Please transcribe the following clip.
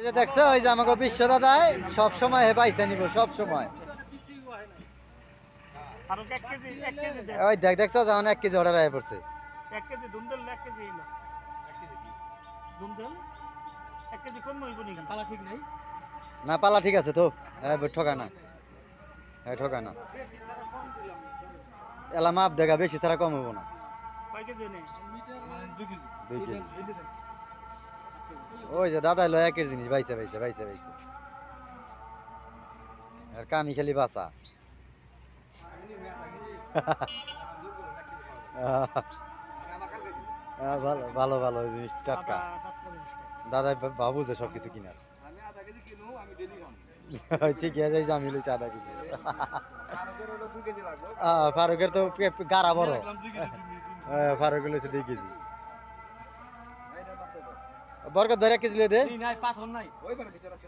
এই যে দেখছো ওই যে আমাকে বিশ্ব দাদাই সব সময় হে পাইছে নিব সব সময়। ওই দেখছো যেমন 1 কেজি অর্ডার আয় পড়ছে। 1 কেজি দুমদেল 1 কেজি হইলো। দুমদেল 1 কেজি কোন মইব নি পালা ঠিক নাই। না পালা ঠিক আছে তো, হ্যাঁ ঠকা না, হ্যাঁ ঠকা না। এলা মাপ দেখা বেশি ছাড়া কম হবো না। কয় কেজি নেই? 2 কেজি। ওই যে দাদা লো একের জিনিস বাইছে বাইছে বাইছে বাইছে। আর কামি খালি বাসা। ভালো ভালো ভালো জিনিস টাটকা। দাদা বাবু যে সব কিছু কিনার। আমি আধা কেজি কিনু, আমি ডেলি খাম। ঠিক আছে আমি লইছি আধা কেজি। ফারুকের হলো 2 কেজি লাগবে। ফারুকের তো গাড়া বড়। ফারুকের লইছে 2 কেজি। এইটা মাত্র দাও। বরকত ধরে 1 কেজি লই দে। নাই পাথর নাই। ওই পারে ভিতরে আছে।